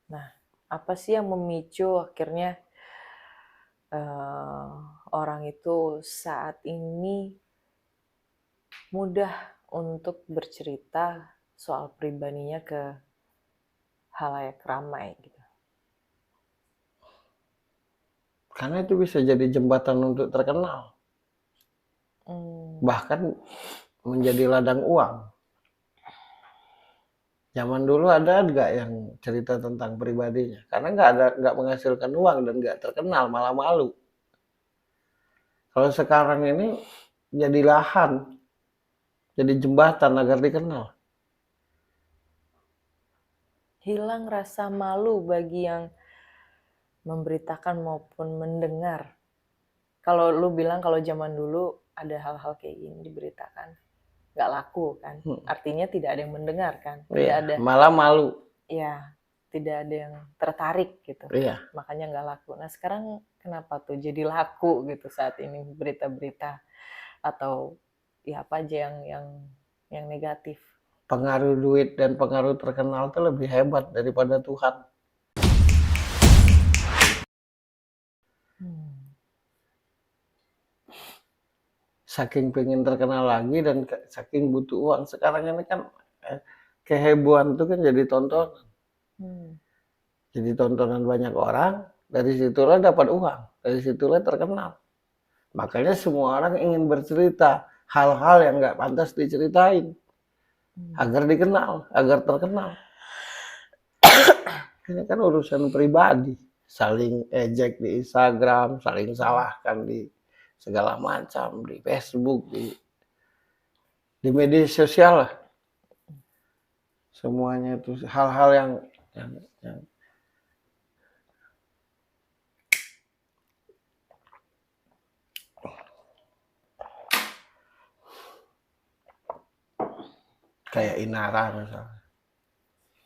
Nah, apa sih yang memicu akhirnya eh, orang itu saat ini mudah untuk bercerita soal pribadinya ke halayak ramai gitu? Karena itu bisa jadi jembatan untuk terkenal, Hmm, bahkan menjadi ladang uang. Zaman dulu ada nggak yang cerita tentang pribadinya? Karena nggak menghasilkan uang dan nggak terkenal, malah malu. Kalau sekarang ini jadi lahan, jadi jembatan agar dikenal. hilang rasa malu bagi yang memberitakan maupun mendengar. Kalau lu bilang kalau zaman dulu ada hal-hal kayak gini diberitakan, nggak laku kan? Artinya tidak ada yang mendengar kan? Tidak Iya, ada, malah malu. ya, tidak ada yang tertarik gitu. Iya, Makanya nggak laku. Nah sekarang kenapa tuh jadi laku gitu saat ini berita-berita atau ya apa aja yang negatif? pengaruh duit dan pengaruh terkenal itu lebih hebat daripada Tuhan. Hmm. Saking pengen terkenal lagi dan saking butuh uang. Sekarang ini kan kehebohan itu kan jadi tonton. Hmm. Jadi tontonan banyak orang, dari situlah dapat uang, dari situlah terkenal. Makanya semua orang ingin bercerita hal-hal yang nggak pantas diceritain, Hmm. agar dikenal, agar terkenal. Ini kan urusan pribadi, saling ejek di Instagram, saling salahkan di segala macam, di Facebook, di media sosial lah. Semuanya itu hal-hal yang kayak Inara misalnya.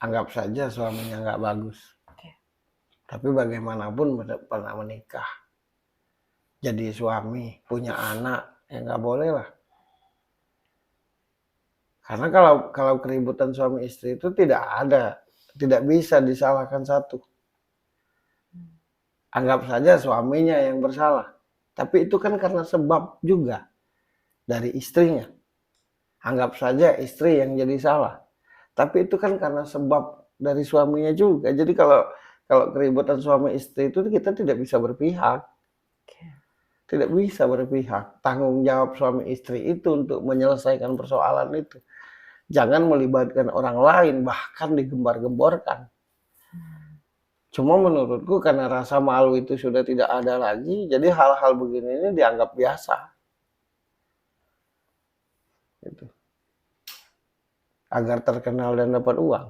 Anggap saja suaminya nggak bagus, Oke. tapi bagaimanapun pernah menikah, jadi suami, punya anak, ya nggak boleh lah. Karena kalau keributan suami istri itu tidak ada, tidak bisa disalahkan satu. Anggap saja suaminya yang bersalah, tapi itu kan karena sebab juga dari istrinya. Anggap saja istri yang jadi salah, tapi itu kan karena sebab dari suaminya juga. Jadi kalau keributan suami istri itu kita tidak bisa berpihak. Oke. Tidak bisa berpihak. Tanggung jawab suami istri itu untuk menyelesaikan persoalan itu. Jangan melibatkan orang lain, bahkan digembar-gemborkan. Cuma menurutku karena rasa malu itu sudah tidak ada lagi, jadi hal-hal begini ini dianggap biasa. Gitu. Agar terkenal dan dapat uang.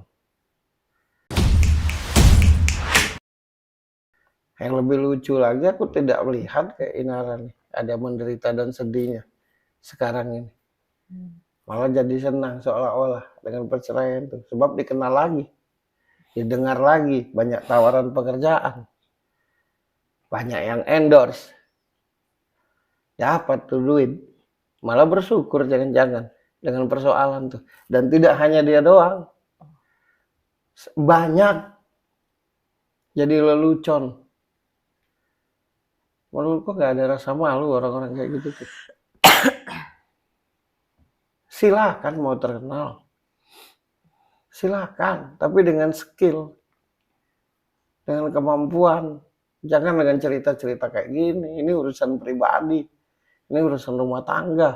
Yang lebih lucu lagi, aku tidak melihat kayak Inara nih, ada menderita dan sedihnya sekarang ini. Malah jadi senang seolah-olah dengan perceraian itu. Sebab dikenal lagi, didengar lagi, banyak tawaran pekerjaan, banyak yang endorse, dapat tuh duit, malah bersyukur jangan-jangan dengan persoalan tuh. Dan tidak hanya dia doang, banyak jadi lelucon. Menurutku nggak ada rasa malu orang-orang kayak gitu tuh. Silakan mau terkenal, silakan, tapi dengan skill, dengan kemampuan. Jangan dengan cerita-cerita kayak gini. Ini urusan pribadi, ini urusan rumah tangga.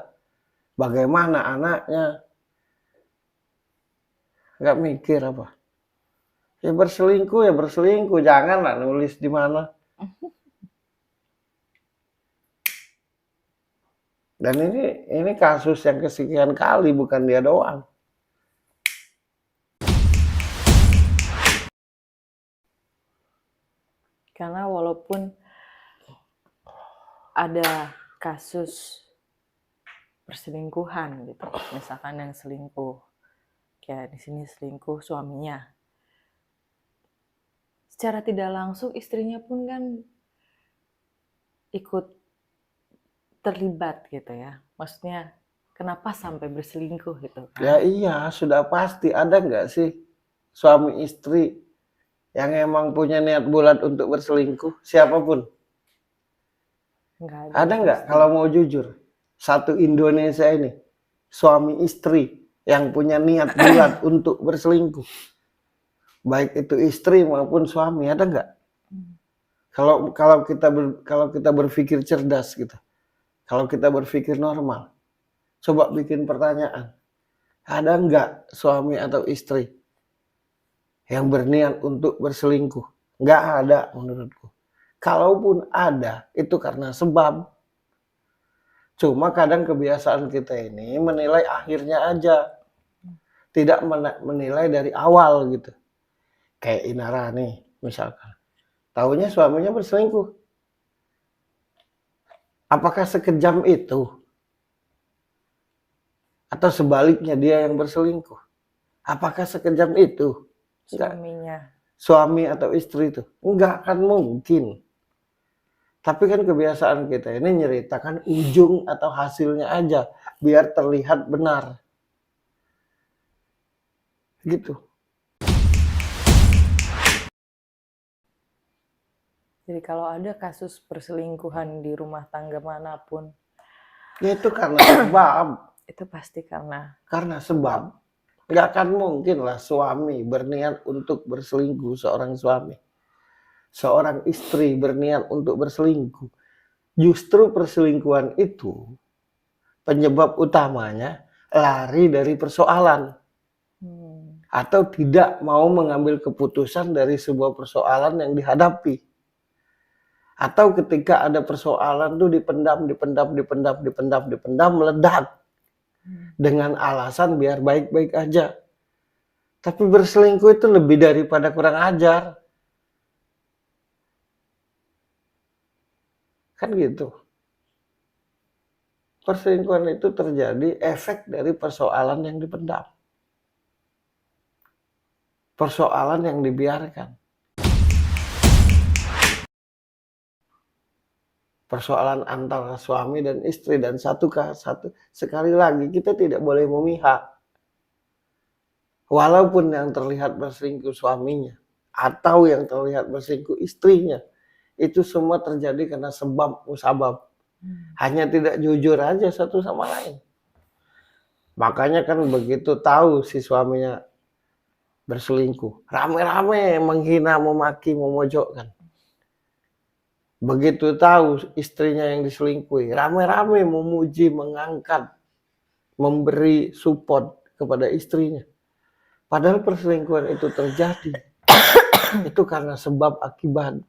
Bagaimana anaknya, nggak mikir apa. Ya berselingkuh, jangan lah nulis di mana. Dan ini kasus yang kesekian kali, bukan dia doang. Karena walaupun ada kasus perselingkuhan gitu, misalkan yang selingkuh, kayak di sini selingkuh suaminya, secara tidak langsung istrinya pun kan ikut terlibat gitu ya. Maksudnya kenapa sampai berselingkuh gitu Ya kan? iya, sudah pasti. Ada nggak sih suami istri yang emang punya niat bulat untuk berselingkuh, siapapun. Nggak ada. Ada nggak kalau mau jujur? Satu Indonesia ini, suami istri yang punya niat bulat untuk berselingkuh. Baik itu istri maupun suami, ada nggak? Kalau kita berpikir cerdas gitu. Kalau kita berpikir normal. Coba bikin pertanyaan. Ada nggak suami atau istri yang berniat untuk berselingkuh? Nggak ada menurutku. Kalaupun ada, itu karena sebab. Cuma kadang kebiasaan kita ini menilai akhirnya aja. Tidak menilai dari awal gitu. Kayak Inara nih, misalkan. Taunya suaminya berselingkuh. Apakah sekejam itu? Atau sebaliknya dia yang berselingkuh? Apakah sekejam itu? Enggak. Suaminya. Suami atau istri itu? Enggak akan mungkin. Tapi kan kebiasaan kita ini nyeritakan ujung atau hasilnya aja. Biar terlihat benar. Gitu. Jadi kalau ada kasus perselingkuhan di rumah tangga manapun, Ya itu karena sebab. itu pasti karena sebab. Nggak akan mungkin lah suami berniat untuk berselingkuh, seorang suami. Seorang istri berniat untuk berselingkuh. Justru perselingkuhan itu penyebab utamanya lari dari persoalan. Atau tidak mau mengambil keputusan dari sebuah persoalan yang dihadapi. Atau ketika ada persoalan tuh dipendam, meledak. Dengan alasan biar baik-baik aja. Tapi berselingkuh itu lebih daripada kurang ajar. Kan gitu. Perselingkuhan itu terjadi efek dari persoalan yang dipendam. Persoalan yang dibiarkan. Persoalan antara suami dan istri, dan satu sekali lagi kita tidak boleh memihak. Walaupun yang terlihat berselingkuh suaminya atau yang terlihat berselingkuh istrinya, itu semua terjadi karena sebab musabab. Hanya tidak jujur aja satu sama lain. Makanya kan begitu tahu si suaminya berselingkuh, rame-rame menghina, memaki, memojokkan. Begitu tahu istrinya yang diselingkuhi, rame-rame memuji, mengangkat, memberi support kepada istrinya. Padahal perselingkuhan itu terjadi. Itu karena sebab akibat.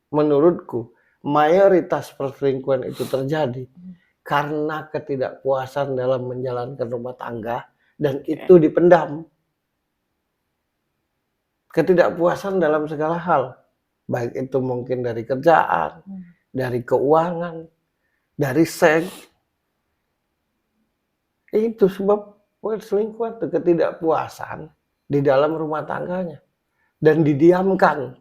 Menurutku, mayoritas perselingkuhan itu terjadi karena ketidakpuasan dalam menjalankan rumah tangga, dan itu dipendam. Ketidakpuasan dalam segala hal. Baik itu mungkin dari kerjaan, dari keuangan, dari seks. Itu sebab perselingkuhan itu ketidakpuasan di dalam rumah tangganya. Dan didiamkan.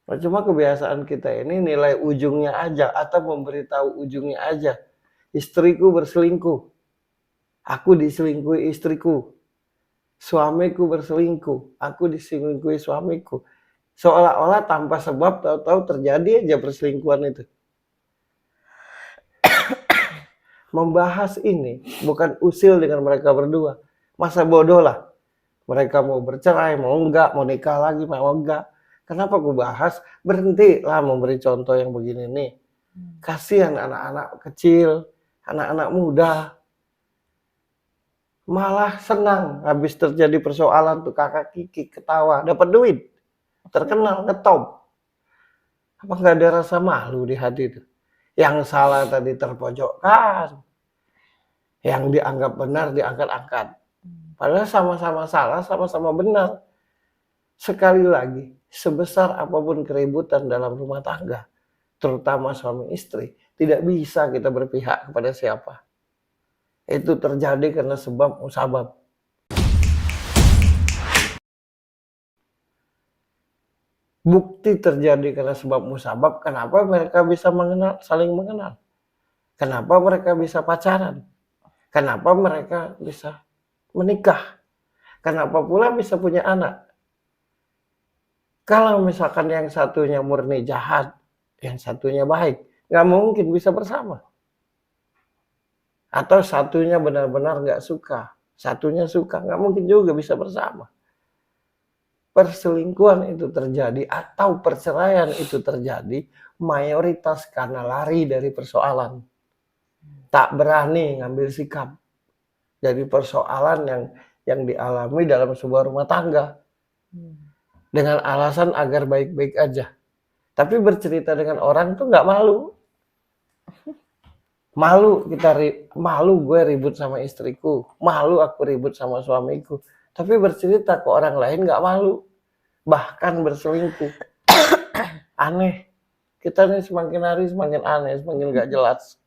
Nah, cuma kebiasaan kita ini nilai ujungnya aja atau memberitahu ujungnya aja. Istriku berselingkuh. Aku diselingkuhi istriku. Suamiku berselingkuh. Aku diselingkuhi suamiku. Seolah-olah tanpa sebab tahu-tahu terjadi aja perselingkuhan itu. Membahas ini bukan usil dengan mereka berdua. Masa bodoh lah. Mereka mau bercerai, mau enggak, mau nikah lagi, mau enggak. Kenapa gue bahas? Berhentilah memberi contoh yang begini nih. Kasihan anak-anak kecil, anak-anak muda. Malah senang habis terjadi persoalan tuh kakak Kiki ketawa, dapat duit, terkenal, ngetop. Apa nggak ada rasa malu di hati itu? Yang salah tadi terpojokkan, yang dianggap benar diangkat-angkat. Padahal sama-sama salah, sama-sama benar. Sekali lagi, sebesar apapun keributan dalam rumah tangga, terutama suami istri, tidak bisa kita berpihak kepada siapa. Itu terjadi karena sebab musabab. Bukti terjadi karena sebab musabab, kenapa mereka bisa mengenal, saling mengenal? Kenapa mereka bisa pacaran? Kenapa mereka bisa menikah? Kenapa pula bisa punya anak? Kalau misalkan yang satunya murni jahat, yang satunya baik, nggak mungkin bisa bersama. Atau satunya benar-benar nggak suka, satunya suka, nggak mungkin juga bisa bersama. Perselingkuhan itu terjadi atau perceraian itu terjadi mayoritas karena lari dari persoalan. Tak berani ngambil sikap dari persoalan yang dialami dalam sebuah rumah tangga. Dengan alasan agar baik-baik aja. Tapi bercerita dengan orang tuh nggak malu. Malu gue ribut sama istriku. Malu aku ribut sama suamiku. Tapi bercerita ke orang lain nggak malu. Bahkan berselingkuh. Aneh. Kita nih semakin hari semakin aneh, semakin nggak jelas.